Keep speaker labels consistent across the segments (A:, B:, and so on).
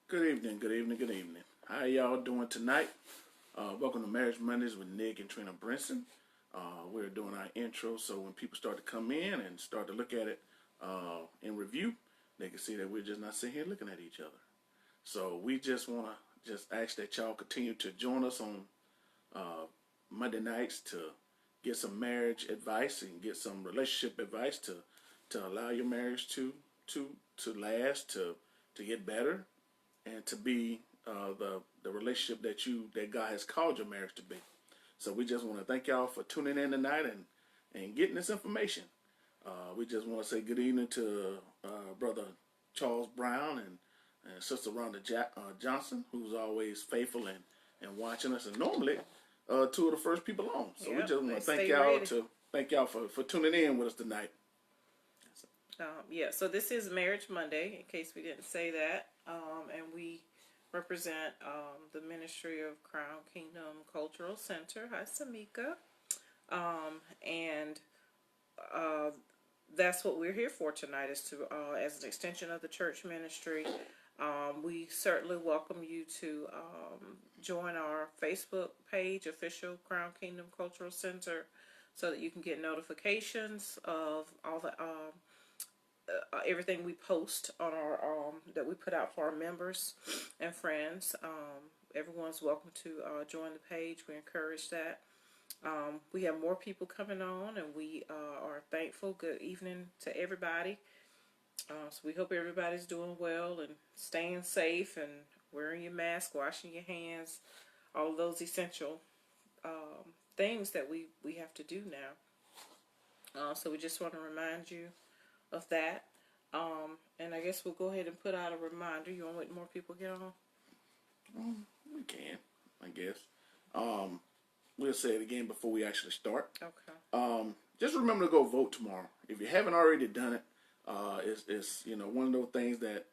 A: Good evening, good evening, good evening. How y'all doing tonight? Welcome to Marriage Mondays with Nick and Trina Brinson. We're doing our intro, so when people start to come in and start to look at it in review, they can see that we're just not sitting here looking at each other. So we just want to just ask that y'all continue to join us on Monday nights to get some marriage advice and get some relationship advice to allow your marriage to last, to get better, and to be the relationship that God has called your marriage to be. So we just want to thank y'all for tuning in tonight and getting this information. We just want to say good evening to Brother Charles Brown and Sister Rhonda Johnson, who's always faithful and watching us, and normally two of the first people on. So we just want to thank y'all for tuning in with us tonight.
B: So this is Marriage Monday, in case we didn't say that, and we represent the Ministry of Crown Kingdom Cultural Center. Hi, Samika. And that's what we're here for tonight, is to, as an extension of the church ministry, we certainly welcome you to join our Facebook page, Official Crown Kingdom Cultural Center, so that you can get notifications of all the everything we post on our that we put out for our members and friends. Everyone's welcome to join the page. We encourage that. We have more people coming on, and we are thankful. Good evening to everybody. So we hope everybody's doing well and staying safe and wearing your mask, washing your hands, all of those essential things that we have to do now. So we just want to remind you of that. And I guess we'll go ahead and put out a reminder. You want to let more people get on?
A: We can, I guess. We'll say it again before we actually start.
B: Okay.
A: Just remember to go vote tomorrow. If you haven't already done it, it's one of those things that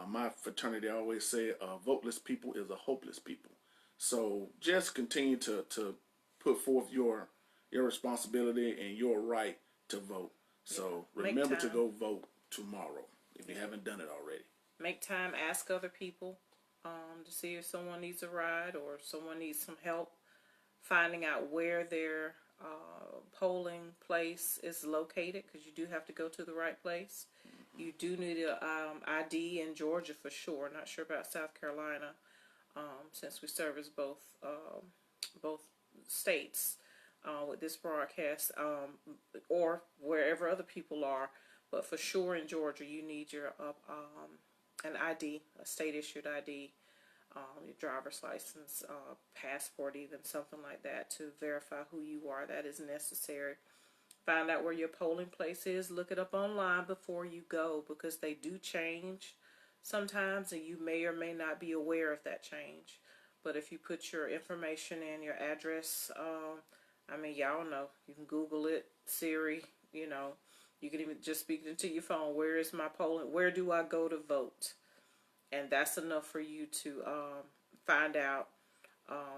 A: my fraternity always say, voteless people is a hopeless people. So just continue to put forth your responsibility and your right to vote. So remember to go vote tomorrow if you haven't done it already.
B: Make time, ask other people to see if someone needs a ride or someone needs some help finding out where their polling place is located, because you do have to go to the right place. Mm-hmm. You do need an ID in Georgia for sure. Not sure about South Carolina, since we service both states with this broadcast, or wherever other people are. But for sure in Georgia, you need your an ID, a state-issued ID, your driver's license, passport, even something like that, to verify who you are. That is necessary. Find out where your polling place is. Look it up online before you go, because they do change sometimes, and you may or may not be aware of that change. But if you put your information in, your address, y'all know, you can Google it, Siri, you can even just speak into your phone. Where is my polling? Where do I go to vote? And that's enough for you to find out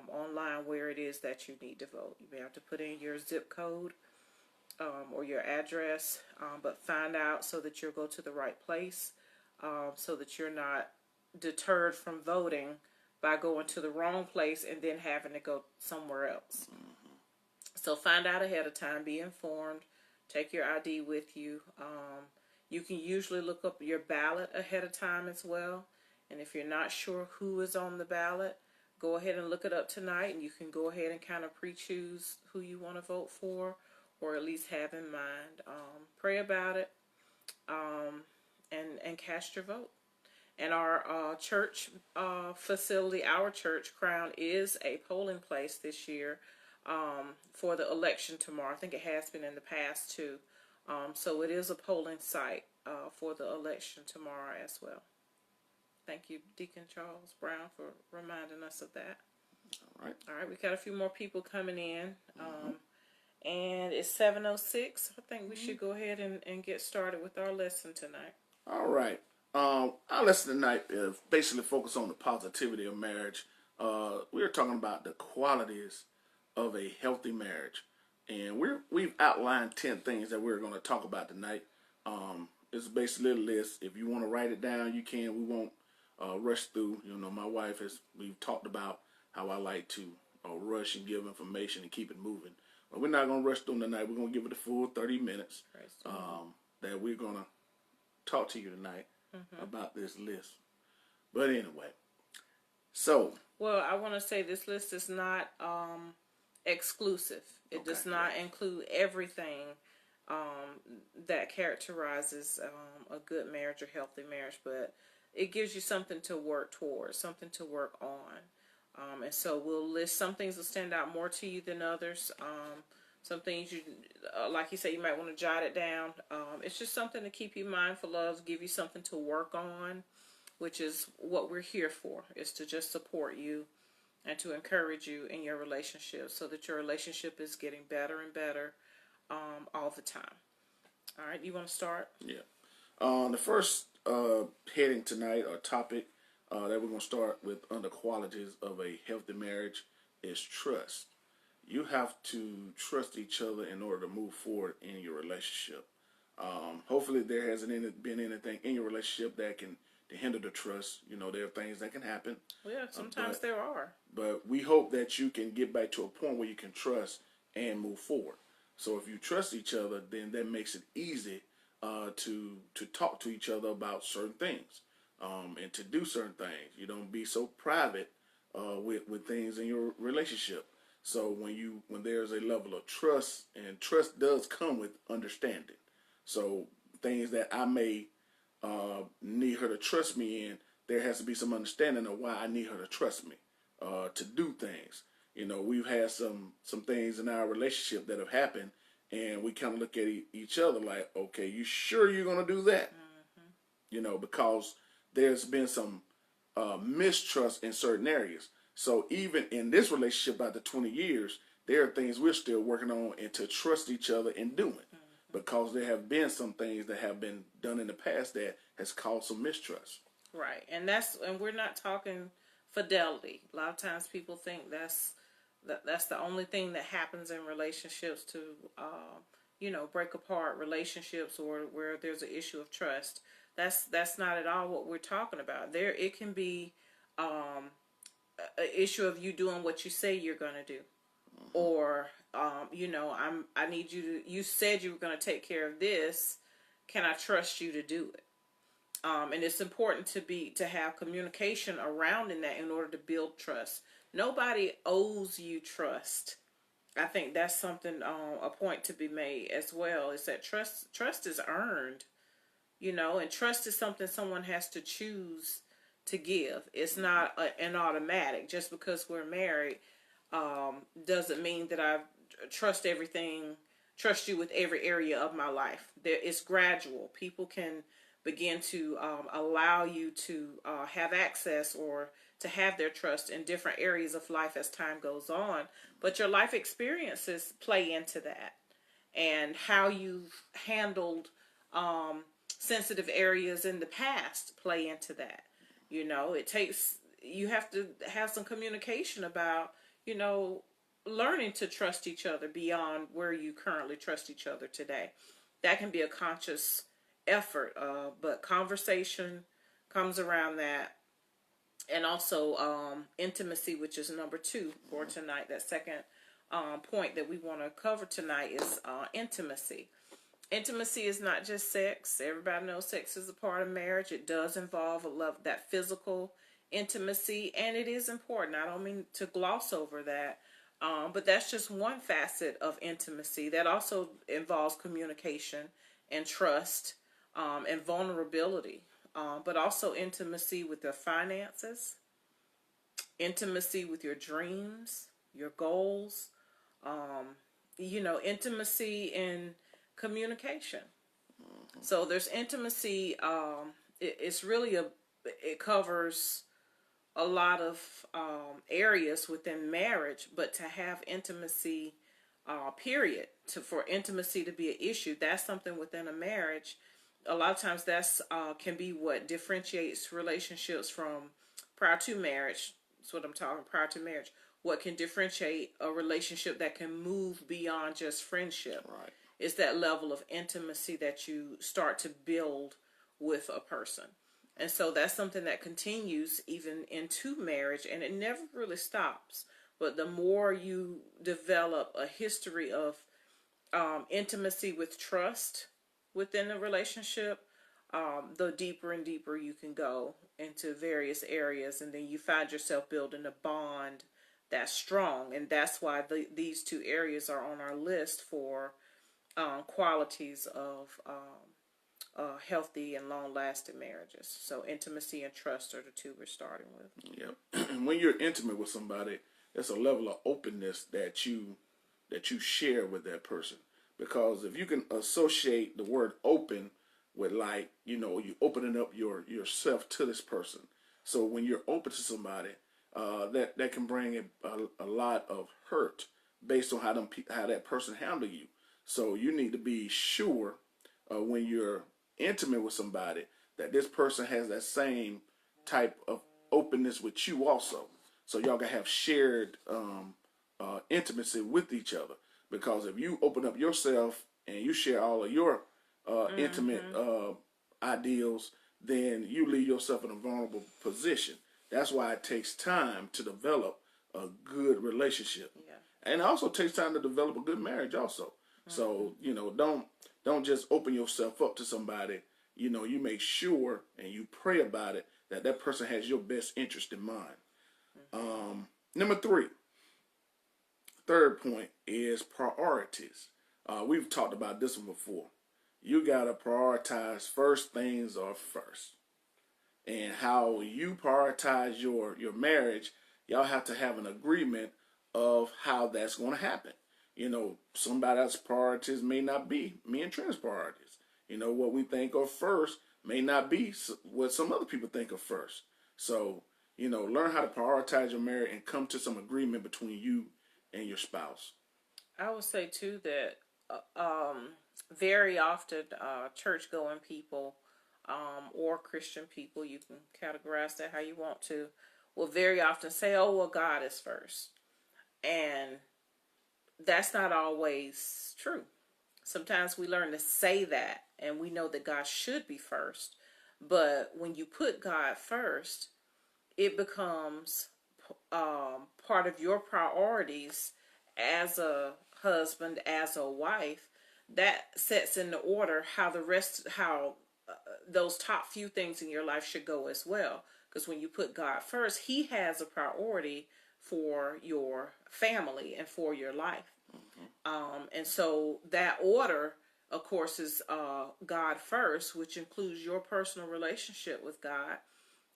B: online where it is that you need to vote. You may have to put in your zip code or your address, but find out so that you'll go to the right place, so that you're not deterred from voting by going to the wrong place and then having to go somewhere else. Mm-hmm. So find out ahead of time. Be informed. Take your ID with you. You can usually look up your ballot ahead of time as well. And if you're not sure who is on the ballot, go ahead and look it up tonight, and you can go ahead and kind of pre-choose who you want to vote for, or at least have in mind. Pray about it, and cast your vote. And our church facility, our church, Crown, is a polling place this year for the election tomorrow. I think it has been in the past too. So it is a polling site for the election tomorrow as well. Thank you, Deacon Charles Brown, for reminding us of that. All right, we got a few more people coming in. And it's 7:06. I think we should go ahead and get started with our lesson tonight.
A: All right. Our lesson tonight is basically focused on the positivity of marriage. We're talking about the qualities of a healthy marriage. And we've outlined 10 things that we're going to talk about tonight. It's basically a list. If you want to write it down, you can. We won't rush through. My wife we've talked about how I like to rush and give information and keep it moving. But we're not going to rush through them tonight. We're going to give it a full 30 minutes that we're going to talk to you tonight about this list. But anyway, so.
B: Well, I want to say this list is not exclusive. It does not include everything that characterizes a good marriage or healthy marriage, but it gives you something to work towards, something to work on. And so we'll list some things that stand out more to you than others. Some things you, like you say, you might want to jot it down. It's just something to keep you mindful of, give you something to work on, which is what we're here for, is to just support you and to encourage you in your relationship so that your relationship is getting better and better all the time. All right, you want to start?
A: Yeah. The first heading tonight, or topic that we're going to start with under qualities of a healthy marriage is trust. You have to trust each other in order to move forward in your relationship. Hopefully there hasn't been anything in your relationship that can hinder the trust. There are things that can happen.
B: Yeah, sometimes there are.
A: But we hope that you can get back to a point where you can trust and move forward. So if you trust each other, then that makes it easy to talk to each other about certain things and to do certain things. You don't be so private with things in your relationship. So when there's a level of trust, and trust does come with understanding. So things that I may need her to trust me in, there has to be some understanding of why I need her to trust me to do things. We've had some things in our relationship that have happened, and we kind of look at each other like, okay, you sure you're going to do that? Because there's been some mistrust in certain areas. So even in this relationship after 20 years, there are things we're still working on and to trust each other in doing. Because there have been some things that have been done in the past that has caused some mistrust.
B: Right, and we're not talking fidelity. A lot of times people think that's the only thing that happens in relationships to, break apart relationships or where there's an issue of trust. That's not at all what we're talking about. It can be an issue of you doing what you say you're going to do. Or, I need you said you were going to take care of this. Can I trust you to do it? And it's important to have communication around in that in order to build trust. Nobody owes you trust. I think that's something, a point to be made as well, is that trust is earned, and trust is something someone has to choose to give. It's not an automatic. Just because we're married doesn't mean that I trust you with every area of my life. It's gradual. People can begin to allow you to have access or to have their trust in different areas of life as time goes on. But your life experiences play into that, and how you've handled sensitive areas in the past play into that. You have to have some communication about, learning to trust each other beyond where you currently trust each other today. That can be a conscious effort, but conversation comes around that. And also intimacy, which is number 2 for tonight. That second point that we want to cover tonight is intimacy. Intimacy is not just sex. Everybody knows sex is a part of marriage. It does involve that physical intimacy, and it is important. I don't mean to gloss over that, but that's just one facet of intimacy. That also involves communication and trust and vulnerability. But also intimacy with your finances, intimacy with your dreams, your goals, intimacy in communication. So there's intimacy. It covers a lot of areas within marriage, but to have intimacy, period, for intimacy to be an issue, that's something within a marriage. A lot of times that's can be what differentiates relationships from prior to marriage. That's what I'm talking, prior to marriage. What can differentiate a relationship that can move beyond just friendship.
A: Right.
B: Is that level of intimacy that you start to build with a person. And so that's something that continues even into marriage, and it never really stops. But the more you develop a history of intimacy with trust within a relationship, the deeper and deeper you can go into various areas, and then you find yourself building a bond that's strong. And that's why these two areas are on our list for qualities of healthy and long-lasting marriages. So intimacy and trust are the two we're starting with.
A: Yep. And when you're intimate with somebody, there's a level of openness that you share with that person. Because if you can associate the word open with, like, you opening up yourself to this person. So when you're open to somebody, that can bring a lot of hurt based on how that person handle you. So you need to be sure when you're intimate with somebody that this person has that same type of openness with you also. So y'all can have shared intimacy with each other. Because if you open up yourself and you share all of your intimate ideals, then you leave yourself in a vulnerable position. That's why it takes time to develop a good relationship.
B: Yeah.
A: And it also takes time to develop a good marriage also. So, don't just open yourself up to somebody. You make sure and you pray about it that person has your best interest in mind. Number 3. Third point is priorities. We've talked about this one before. You got to prioritize first things are first. And how you prioritize your marriage, y'all have to have an agreement of how that's going to happen. Somebody else's priorities may not be me and Trina's priorities. What we think of first may not be what some other people think of first. So, learn how to prioritize your marriage and come to some agreement between you and your spouse.
B: I would say too that very often church-going people or Christian people, you can categorize that how you want to, will very often say, "Oh, well, God is first," and that's not always true. Sometimes we learn to say that, and we know that God should be first, but when you put God first, it becomes part of your priorities as a husband, as a wife. That sets in the order how those top few things in your life should go as well. Because when you put God first, He has a priority for your family and for your life. And so that order, of course, is God first, which includes your personal relationship with God.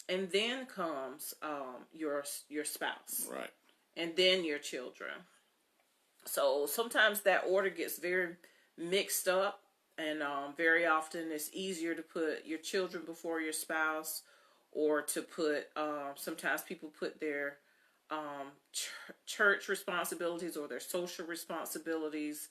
B: And then comes your spouse.
A: Right.
B: And then your children. So sometimes that order gets very mixed up. And very often it's easier to put your children before your spouse. Or to put, sometimes people put their church responsibilities or their social responsibilities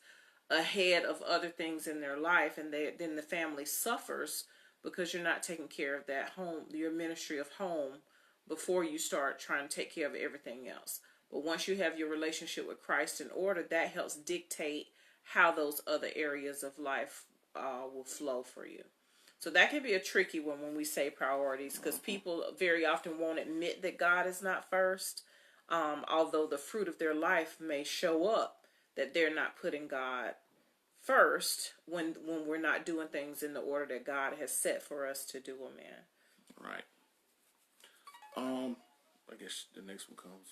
B: ahead of other things in their life. And then the family suffers because you're not taking care of that home, your ministry of home, before you start trying to take care of everything else. But once you have your relationship with Christ in order, that helps dictate how those other areas of life will flow for you. So that can be a tricky one when we say priorities, because people very often won't admit that God is not first, although the fruit of their life may show up that they're not putting God first when we're not doing things in the order that God has set for us to do them in.
A: Right. I guess the next one comes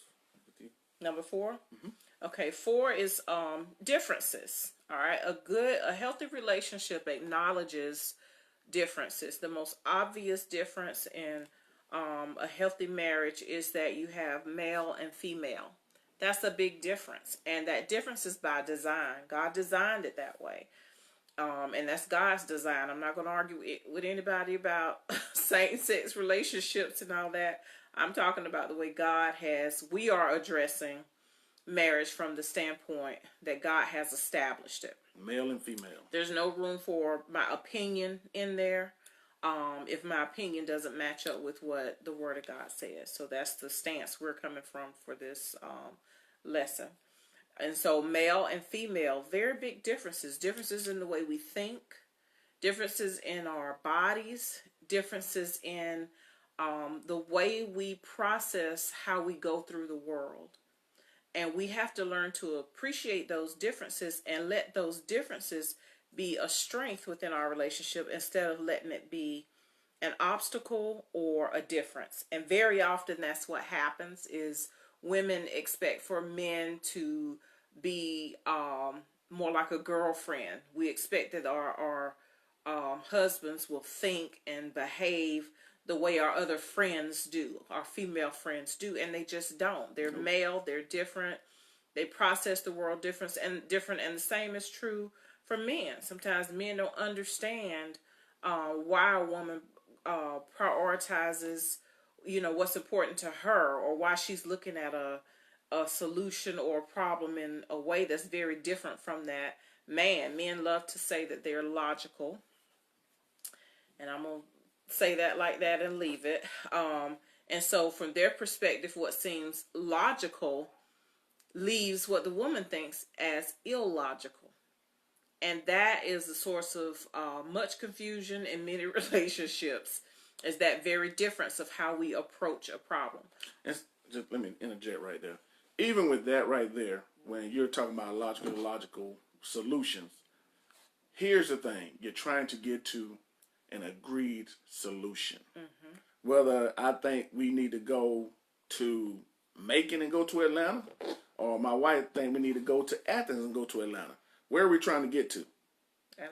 A: with you.
B: Number 4? Okay, 4 is differences. All right, a healthy relationship acknowledges differences. The most obvious difference in a healthy marriage is that you have male and female. That's a big difference. And that difference is by design. God designed it that way. And that's God's design. I'm not going to argue with anybody about same-sex relationships and all that. I'm talking about the way God has. We are addressing marriage from the standpoint that God has established it.
A: Male and female.
B: There's no room for my opinion in there. If my opinion doesn't match up with what the Word of God says. So that's the stance we're coming from for this lesson. And so male and female, very big differences. Differences in the way we think. Differences in our bodies. differences in the way we process how we go through the world. And we have to learn to appreciate those differences and let those differences be a strength within our relationship instead of letting it be an obstacle or a difference. And very often that's what happens is women expect for men to be more like a girlfriend. We expect that our husbands will think and behave the way our other friends do, our female friends do, and they just don't. They're male, they're different, they process the world different, and the same is true for men. Sometimes men don't understand why a woman prioritizes, what's important to her, or why she's looking at a solution or a problem in a way that's very different from that man. Men love to say that they're logical, and I'm gonna say that like that and leave it. And so from their perspective, what seems logical leaves what the woman thinks as illogical. And that is the source of much confusion in many relationships, is that very difference of how we approach a problem.
A: And just let me interject right there. Even with that right there, when you're talking about logical solutions, here's the thing. You're trying to get to an agreed solution. Mm-hmm. Whether I think we need to go to Macon and go to Atlanta, or my wife think we need to go to Athens and go to Atlanta. Where are we trying to get to?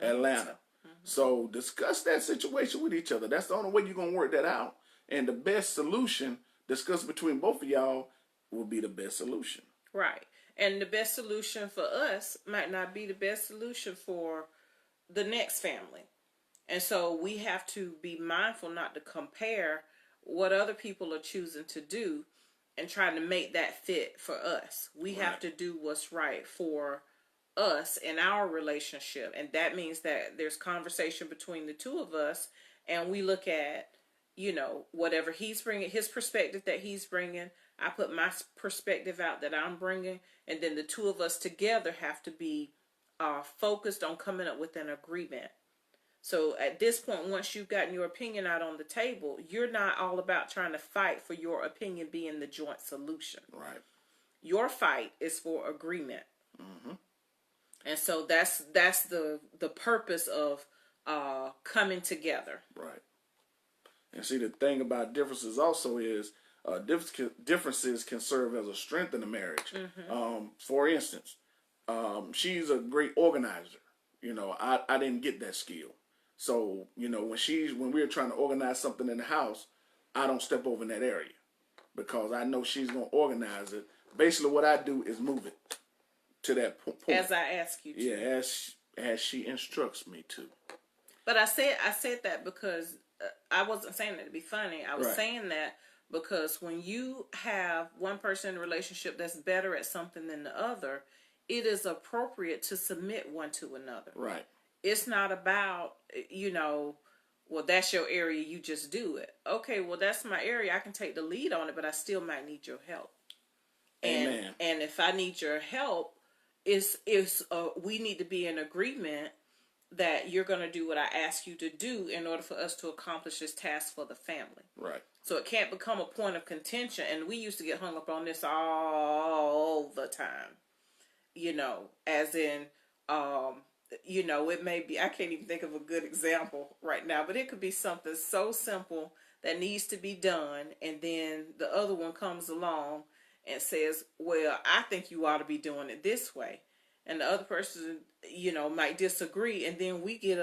A: Atlanta. Mm-hmm. So discuss that situation with each other. That's the only way you're going to work that out. And the best solution discussed between both of y'all will be the best solution.
B: Right. And the best solution for us might not be the best solution for the next family. And so we have to be mindful not to compare what other people are choosing to do and trying to make that fit for us. We have to do what's right for us in our relationship. And that means that there's conversation between the two of us, and we look at, whatever he's bringing, his perspective that he's bringing. I put my perspective out that I'm bringing, and then the two of us together have to be focused on coming up with an agreement. So at this point, once you've gotten your opinion out on the table, you're not all about trying to fight for your opinion being the joint solution.
A: Right.
B: Your fight is for agreement. Mm-hmm. And so that's the purpose of coming together.
A: Right. And see, the thing about differences also is differences can serve as a strength in a marriage. Mm-hmm. For instance, she's a great organizer. I didn't get that skill. So, when we're trying to organize something in the house, I don't step over in that area because I know she's going to organize it. Basically, what I do is move it to that point.
B: As I ask you to.
A: Yeah, as she instructs me to.
B: But I said that because I wasn't saying that to be funny. I was saying that because when you have one person in a relationship that's better at something than the other, it is appropriate to submit one to another. Right. It's not about, well, that's your area, you just do it. Okay, well, that's my area. I can take the lead on it, but I still might need your help.
A: Amen.
B: And if I need your help, we need to be in agreement that you're going to do what I ask you to do in order for us to accomplish this task for the family. Right. So it can't become a point of contention. And we used to get hung up on this all the time. As in, it may be, I can't even think of a good example right now, but it could be something so simple that needs to be done. And then the other one comes along and says, well, I think you ought to be doing it this way. And the other person, might disagree. And then we get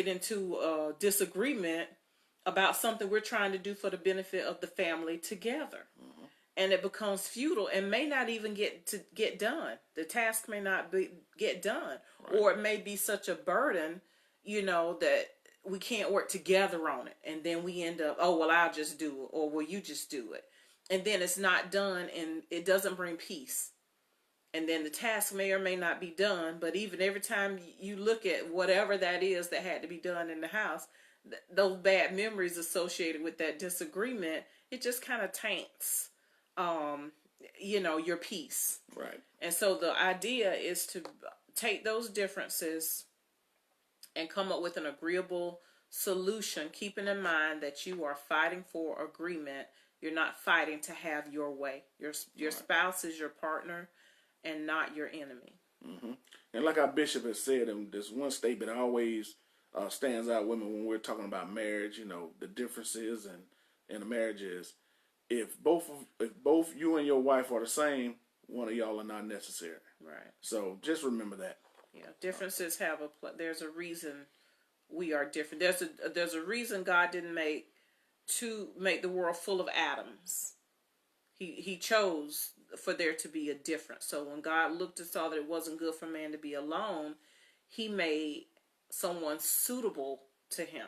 B: into a disagreement about something we're trying to do for the benefit of the family together. Mm-hmm. And it becomes futile and may not even get done. The task may not get done. Right. Or it may be such a burden, that we can't work together on it. And then we end up, oh, well, I'll just do it. Or, well, you just do it. And then it's not done and it doesn't bring peace. And then the task may or may not be done. But even every time you look at whatever that is that had to be done in the house, those bad memories associated with that disagreement, it just kind of taints your peace. Right. And so the idea is to take those differences and come up with an agreeable solution, keeping in mind that you are fighting for agreement. You're not fighting to have your way. Your spouse is your partner and not your enemy.
A: Mm-hmm. And like our bishop has said, and this one statement always stands out with me when we're talking about marriage. You know, the differences in a marriage is if both you and your wife are the same, one of y'all are not necessary.
B: Right.
A: So just remember that.
B: Yeah, differences have there's a reason we are different. There's a reason God didn't make the world full of atoms. He chose for there to be a difference. So when God looked and saw that it wasn't good for man to be alone, he made someone suitable to him.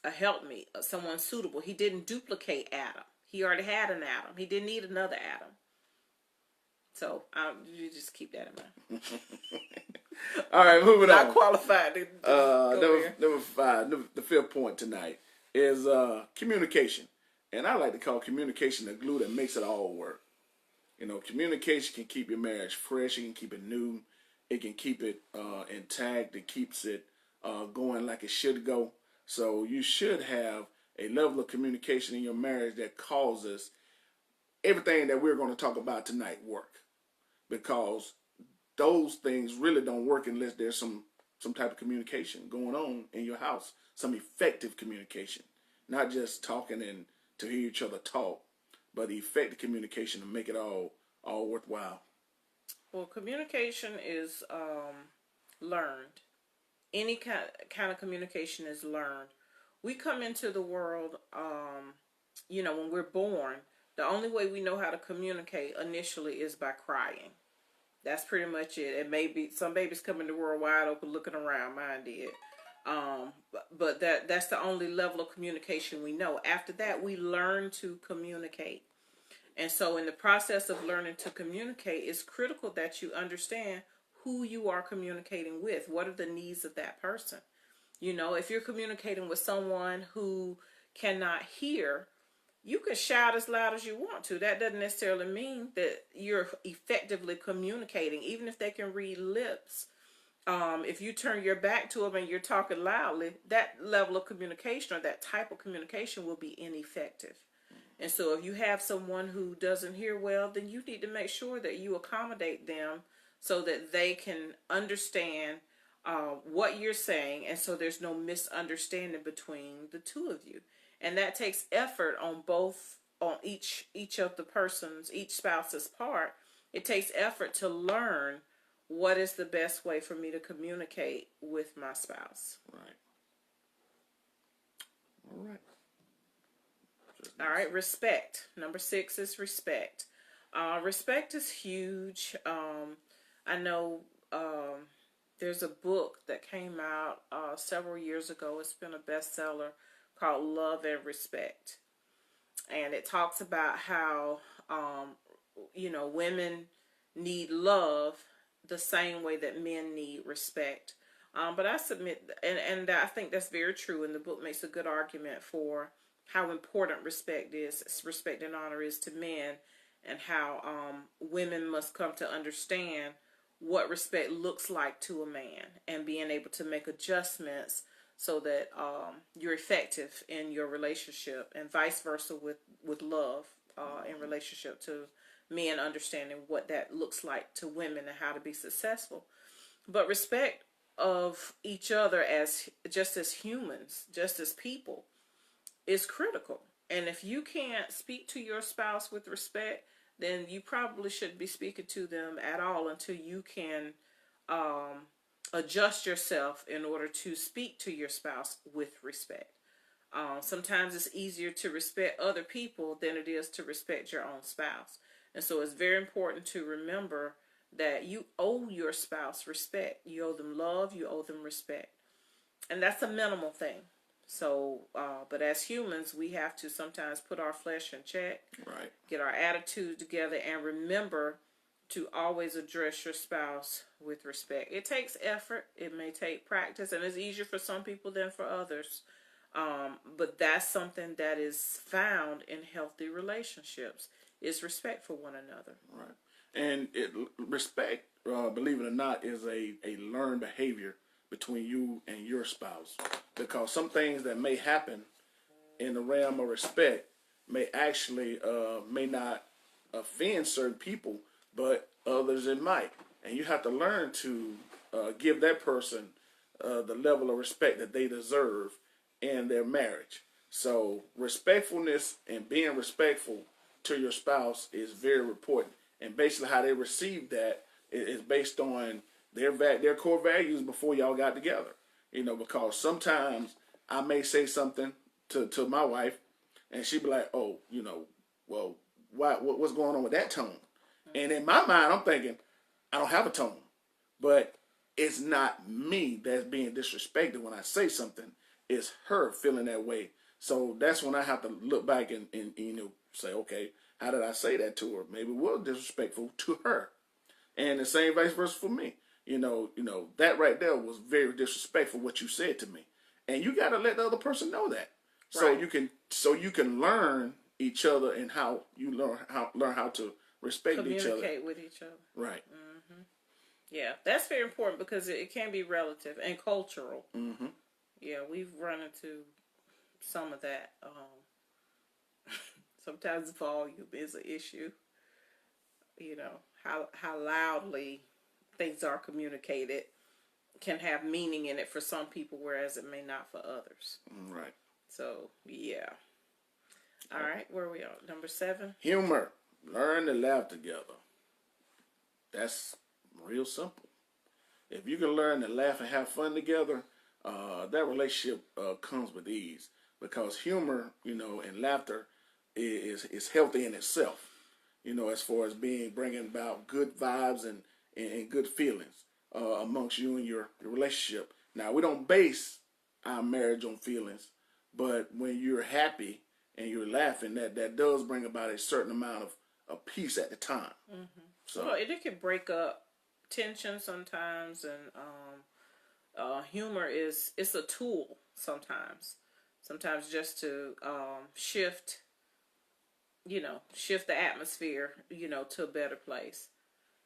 B: A helpmeet, someone suitable. He didn't duplicate Adam. He already had an Adam. He didn't need another Adam. So you just keep that in mind.
A: All right, moving on.
B: Not qualified.
A: Number 5, the fifth point tonight is communication. And I like to call communication the glue that makes it all work. You know, communication can keep your marriage fresh. It can keep it new. It can keep it intact. It keeps it going like it should go. So you should have a level of communication in your marriage that causes everything that we're going to talk about tonight work. Because those things really don't work unless there's some type of communication going on in your house. Some effective communication. Not just talking and to hear each other talk, but effective communication to make it all worthwhile.
B: Well, communication is learned. Any kind of communication is learned. We come into the world, when we're born, the only way we know how to communicate initially is by crying. That's pretty much it. And maybe some babies come into the world wide open looking around. Mine did. But that's the only level of communication we know. After that, we learn to communicate. And so in the process of learning to communicate, it's critical that you understand who you are communicating with. What are the needs of that person? You know, if you're communicating with someone who cannot hear, you can shout as loud as you want to. That doesn't necessarily mean that you're effectively communicating, even if they can read lips. If you turn your back to them and you're talking loudly, that level of communication or that type of communication will be ineffective. And so if you have someone who doesn't hear well, then you need to make sure that you accommodate them so that they can understand what you're saying, and so there's no misunderstanding between the two of you. And that takes effort on each of the person's, each spouse's part. It takes effort to learn what is the best way for me to communicate with my spouse.
A: Right. All right.
B: All right, respect. Number 6 is respect. Respect is huge. I know there's a book that came out several years ago. It's been a bestseller called Love and Respect. And it talks about how, women need love the same way that men need respect. But I submit, and I think that's very true, and the book makes a good argument for how important respect and honor is to men, and how women must come to understand what respect looks like to a man, and being able to make adjustments so that you're effective in your relationship, and vice versa with love in relationship to men, understanding what that looks like to women and how to be successful. But respect of each other as humans, just as people, is critical. And if you can't speak to your spouse with respect, then you probably shouldn't be speaking to them at all until you can adjust yourself in order to speak to your spouse with respect. Sometimes it's easier to respect other people than it is to respect your own spouse. And so it's very important to remember that you owe your spouse respect. You owe them love, you owe them respect. And that's a minimal thing. So, but as humans, we have to sometimes put our flesh in check,
A: right,
B: get our attitude together, and remember to always address your spouse with respect. It takes effort. It may take practice, and it's easier for some people than for others. But that's something that is found in healthy relationships, is respect for one another.
A: Right. And respect, believe it or not, is a learned behavior between you and your spouse, because some things that may happen in the realm of respect may actually may not offend certain people, but others it might, and you have to learn to give that person the level of respect that they deserve in their marriage. So respectfulness and being respectful to your spouse is very important, and basically how they receive that is based on their core values before y'all got together. Because sometimes I may say something to my wife, and she'd be like, "Oh, well, what's going on with that tone?" And in my mind, I'm thinking, I don't have a tone, but it's not me that's being disrespected when I say something. It's her feeling that way. So that's when I have to look back and say, okay, how did I say that to her? Maybe it was disrespectful to her, and the same vice versa for me. That right there was very disrespectful what you said to me, and you got to let the other person know that, so
B: Right.
A: you can learn each other and how you learn how to respect each other.
B: Communicate with each other.
A: Right.
B: Yeah, that's very important because it can be relative and cultural.
A: Mm-hmm.
B: Yeah, we've run into some of that. Sometimes volume is an issue. How loudly things are communicated can have meaning in it for some people, whereas it may not for others.
A: Right.
B: So, yeah. All right, where are we on? Number 7?
A: Humor. Learn to laugh together. That's real simple. If you can learn to laugh and have fun together, that relationship comes with ease, because humor, and laughter is healthy in itself. As far as bringing about good vibes and good feelings amongst you and your relationship. Now, we don't base our marriage on feelings, but when you're happy and you're laughing, that does bring about a certain amount of peace at the time.
B: Mm-hmm.
A: So
B: Well, it can break up tension sometimes, and humor it's a tool sometimes. Sometimes just to shift the atmosphere, to a better place.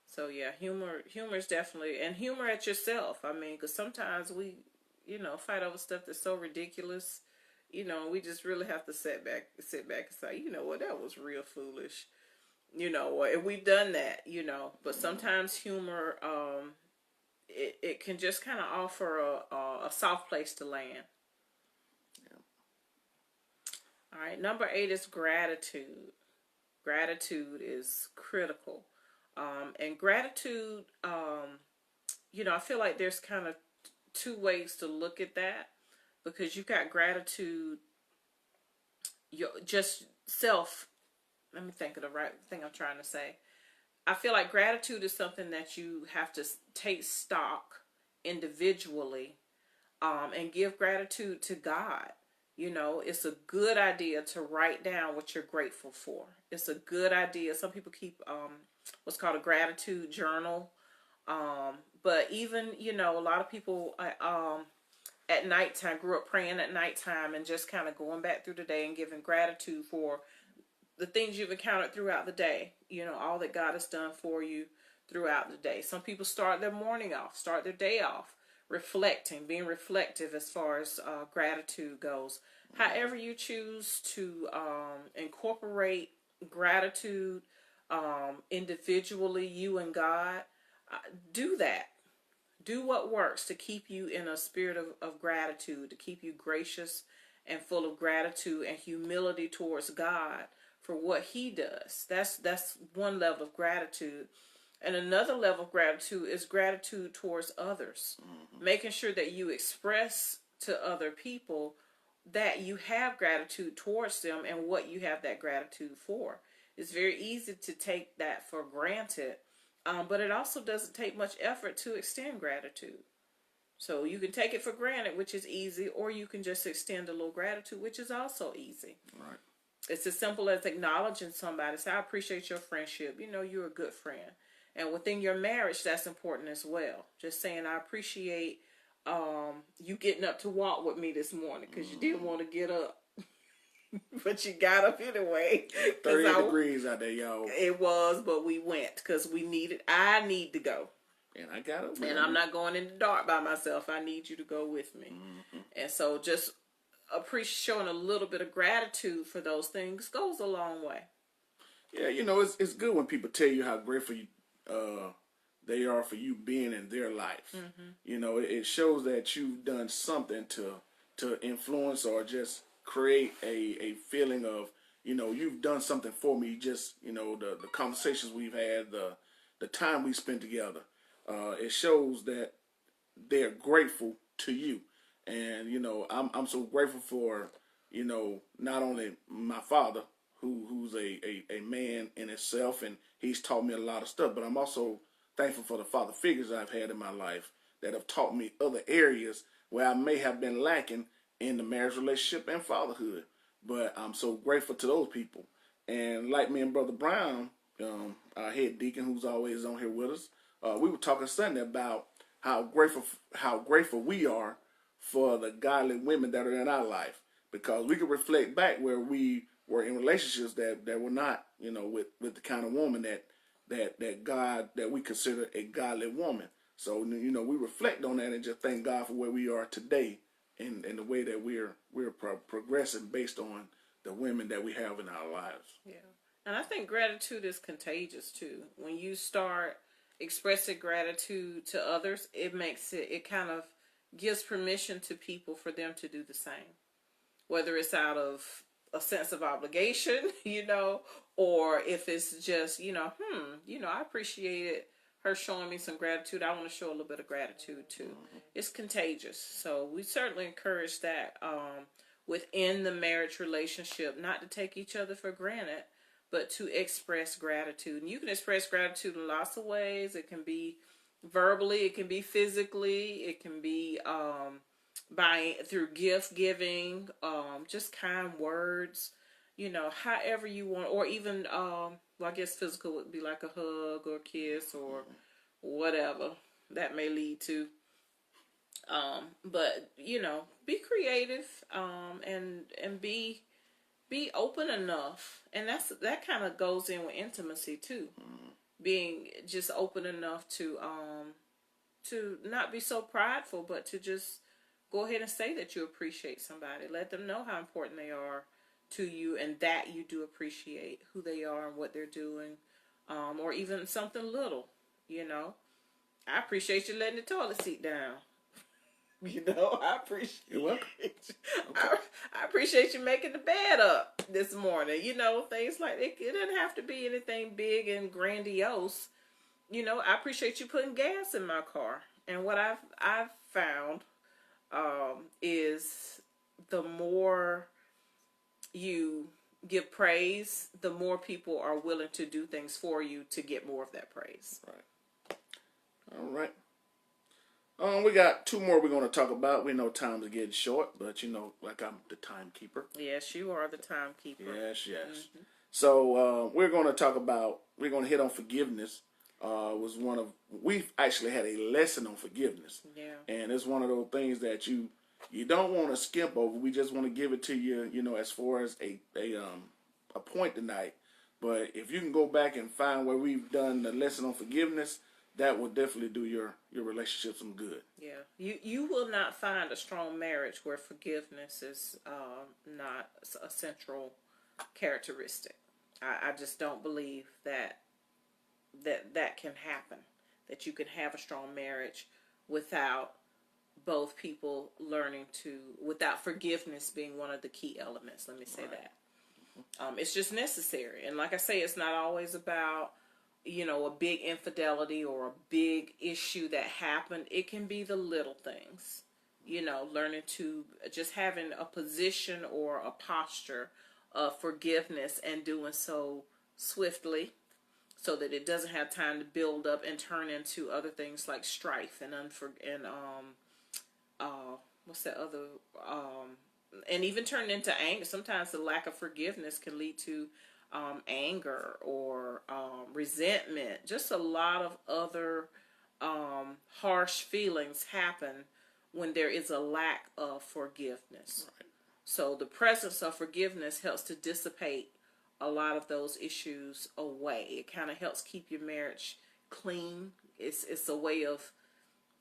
B: So yeah, humor is definitely, and humor at yourself. I mean, because sometimes we, fight over stuff that's so ridiculous. We just really have to sit back and say, what, that was real foolish. Or we've done that. But sometimes humor, it can just kind of offer a soft place to land.
A: yeah.
B: All right, number 8 is gratitude. Gratitude is critical. And gratitude, I feel like there's kind of 2 ways to look at that, because you got gratitude, just self. Let me think of the right thing I'm trying to say. I feel like gratitude is something that you have to take stock individually, and give gratitude to God. It's a good idea to write down what you're grateful for. It's a good idea. Some people keep what's called a gratitude journal. But even, a lot of people at nighttime grew up praying at nighttime and just kind of going back through the day and giving gratitude for the things you've encountered throughout the day. All that God has done for you throughout the day. Some people start their day off reflecting, being reflective as far as gratitude goes. However you choose to incorporate gratitude individually, you and God, do that. Do what works to keep you in a spirit of gratitude, to keep you gracious and full of gratitude and humility towards God for what He does. That's one level of gratitude. And another level of gratitude is gratitude towards others. Mm-hmm. Making sure that you express to other people that you have gratitude towards them and what you have that gratitude for. It's very easy to take that for granted, but it also doesn't take much effort to extend gratitude. So you can take it for granted, which is easy, or you can just extend a little gratitude, which is also easy.
A: Right.
B: It's as simple as acknowledging somebody. Say, I appreciate your friendship. You're a good friend. And within your marriage, that's important as well. Just saying, I appreciate you getting up to walk with me this morning, because you didn't want to get up. But you got up anyway.
A: 30 degrees out there, y'all.
B: It was, but we went because I need to go.
A: And I got it.
B: And I'm not going in the dark by myself. I need you to go with me. And so just showing a little bit of gratitude for those things goes a long way.
A: Yeah, it's good when people tell you how grateful they are for you being in their life. It shows that you've done something to influence or just create a feeling of, you've done something for me. Just, the conversations we've had, the time we spent together. It shows that they're grateful to you. And, I'm so grateful for, not only my father, who's a man in itself, and he's taught me a lot of stuff, but I'm also thankful for the father figures I've had in my life that have taught me other areas where I may have been lacking in the marriage relationship and fatherhood. But I'm so grateful to those people. And like me and Brother Brown, our head deacon, who's always on here with us, we were talking Sunday about how grateful we are for the godly women that are in our life, because we can reflect back where we were in relationships that were not, with the kind of woman that God, that we consider a godly woman. So, we reflect on that and just thank God for where we are today and the way that we're progressing based on the women that we have in our lives.
B: Yeah. And I think gratitude is contagious too. When you start expressing gratitude to others, it kind of gives permission to people for them to do the same. Whether it's out of a sense of obligation, or if it's just, I appreciated her showing me some gratitude. I want to show a little bit of gratitude too. It's contagious. So we certainly encourage that within the marriage relationship, not to take each other for granted, but to express gratitude. And you can express gratitude in lots of ways. It can be verbally, it can be physically, it can be through gift giving, just kind words, however you want, or even, I guess physical would be like a hug or a kiss or whatever that may lead to. But be creative, and be open enough, and that kind of goes in with intimacy too. Being just open enough to not be so prideful, but to just go ahead and say that you appreciate somebody. Let them know how important they are to you, and that you do appreciate who they are and what they're doing, or even something little. I appreciate you letting the toilet seat down. I appreciate.
A: You're welcome.
B: Okay. I appreciate you making the bed up this morning. Things like it doesn't have to be anything big and grandiose. I appreciate you putting gas in my car. And what I've found is the more you give praise, the more people are willing to do things for you to get more of that praise.
A: Right. All right. We got two more we're going to talk about. We know times are getting short, but like I'm the timekeeper.
B: Yes, you are the timekeeper.
A: Yes. Mm-hmm. So we're going to hit on forgiveness. We've actually had a lesson on forgiveness.
B: Yeah.
A: And it's one of those things that you don't want to skip over. We just want to give it to you, as far as a point tonight. But if you can go back and find where we've done the lesson on forgiveness, that will definitely do your relationship some good.
B: Yeah. You will not find a strong marriage where forgiveness is not a central characteristic. I just don't believe that can happen. That you can have a strong marriage without both people without forgiveness being one of the key elements. Let me say that. It's just necessary. And like I say, it's not always about a big infidelity or a big issue that happened. It can be the little things, learning to just having a position or a posture of forgiveness and doing so swiftly so that it doesn't have time to build up and turn into other things like strife and what's that other, and even turn into anger. Sometimes the lack of forgiveness can lead to anger or resentment. Just a lot of other harsh feelings happen when there is a lack of forgiveness.
A: Right.
B: So the presence of forgiveness helps to dissipate a lot of those issues away. It kind of helps keep your marriage clean, It's a way of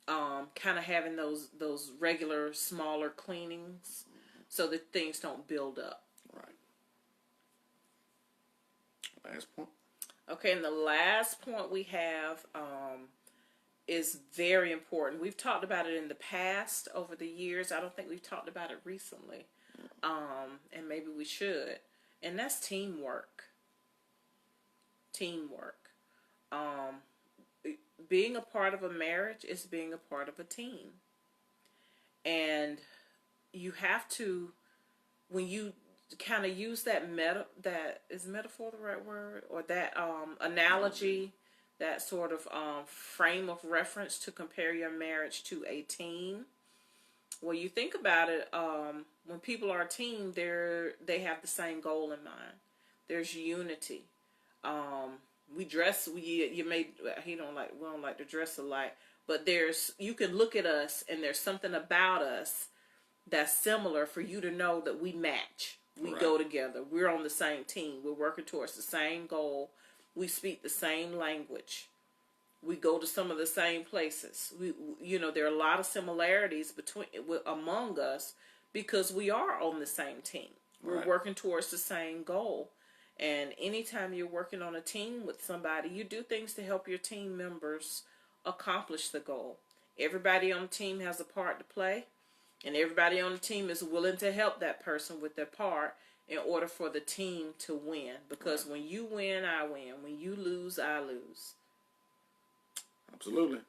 B: kind of having those regular smaller cleanings so that things don't build up.
A: Right. Last point.
B: Okay, and the last point we have is very important. We've talked about it in the past over the years. I don't think we've talked about it recently, and maybe we should. And that's teamwork. Teamwork. Being a part of a marriage is being a part of a team. And you have to, when you kind of use that metaphor the right word? Or that analogy, that sort of frame of reference to compare your marriage to a team. Well, you think about it, when people are a team, they have the same goal in mind. There's unity. We don't like to dress alike, but you can look at us and there's something about us that's similar for you to know that we match. We go together. We're on the same team. We're working towards the same goal. We speak the same language. We go to some of the same places. There are a lot of similarities among us because we are on the same team. We're working towards the same goal. And anytime you're working on a team with somebody, you do things to help your team members accomplish the goal. Everybody on the team has a part to play, and everybody on the team is willing to help that person with their part in order for the team to win. Because when you win, I win. When you lose, I lose.
A: Absolutely.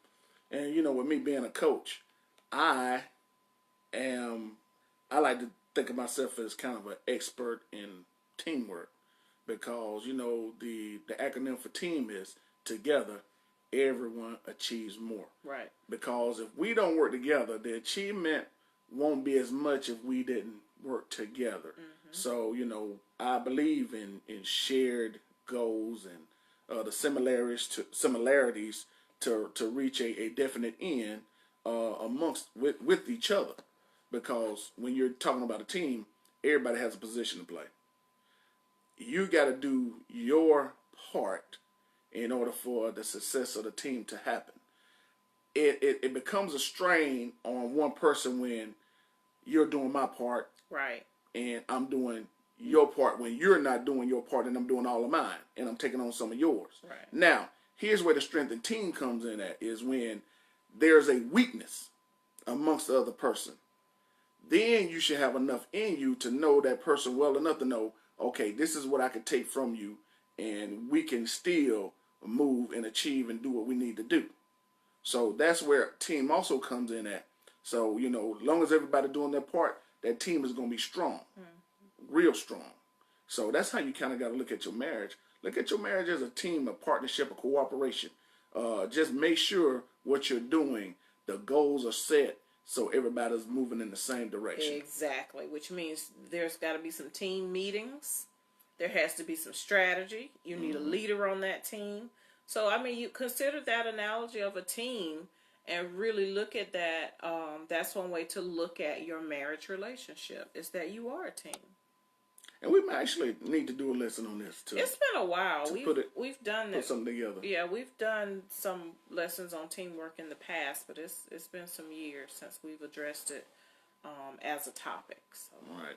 A: And with me being a coach, I like to think of myself as kind of an expert in teamwork. Because, the acronym for team is together, everyone achieves more.
B: Right.
A: Because if we don't work together, the achievement won't be as much if we didn't work together. Mm-hmm. So, I believe in shared goals and the similarities to reach a definite end with each other. Because when you're talking about a team, everybody has a position to play. You got to do your part in order for the success of the team to happen. It becomes a strain on one person when you're doing my part,
B: right,
A: and I'm doing your part when you're not doing your part, and I'm doing all of mine, and I'm taking on some of yours.
B: Right.
A: Now, here's where the strength in team comes in at, is when there's a weakness amongst the other person. Then you should have enough in you to know that person well enough to know, okay, this is what I could take from you, and we can still move and achieve and do what we need to do. So that's where team also comes in at. So, as long as everybody doing their part, that team is going to be strong, real strong. So that's how you kind of got to look at your marriage. Look at your marriage as a team, a partnership, a cooperation. Just make sure what you're doing, the goals are set, so everybody's moving in the same direction.
B: Exactly, which means there's got to be some team meetings. There has to be some strategy. You need a leader on that team. So, you consider that analogy of a team and really look at that. That's one way to look at your marriage relationship, is that you are a team.
A: And we might actually need to do a lesson on this too.
B: It's been a while. We've done
A: put something together.
B: Yeah, we've done some lessons on teamwork in the past, but it's been some years since we've addressed it as a topic. So.
A: Right.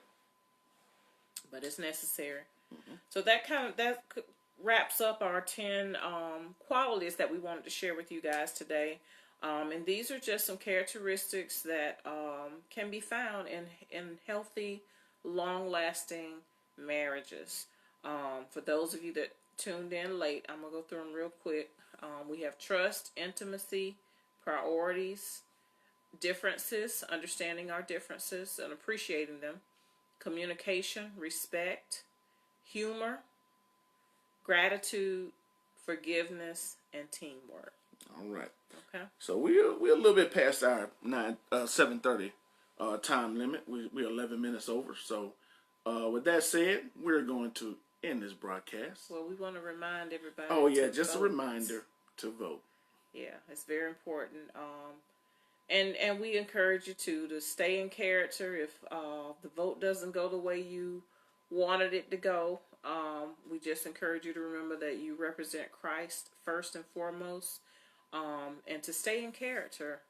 B: But it's necessary. Mm-hmm. So that wraps up our 10 qualities that we wanted to share with you guys today. And these are just some characteristics that can be found in healthy, long-lasting marriages. For those of you that tuned in late, I'm going to go through them real quick. We have trust, intimacy, priorities, differences, understanding our differences and appreciating them, communication, respect, humor, gratitude, forgiveness, and teamwork.
A: All right.
B: Okay.
A: So we're a little bit past our 7:30 time limit. We're 11 minutes over. So with that said, we're going to end this broadcast.
B: Well, we want to remind everybody.
A: Oh yeah, just vote. A reminder to vote.
B: Yeah, it's very important. And we encourage you to stay in character. If the vote doesn't go the way you wanted it to go, we just encourage you to remember that you represent Christ first and foremost. and to stay in character.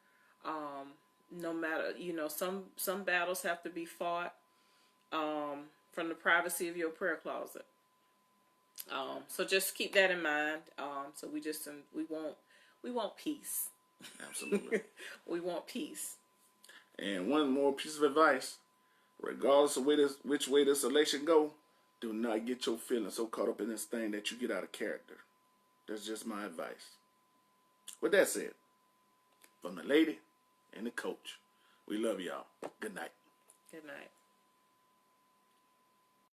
B: No matter, some battles have to be fought from the privacy of your prayer closet. So just keep that in mind. So we want peace.
A: Absolutely.
B: We want peace.
A: And one more piece of advice: regardless of which way this election go, do not get your feelings so caught up in this thing that you get out of character. That's just my advice. With that said, from the lady and the coach, we love y'all. Good night.
B: Good night.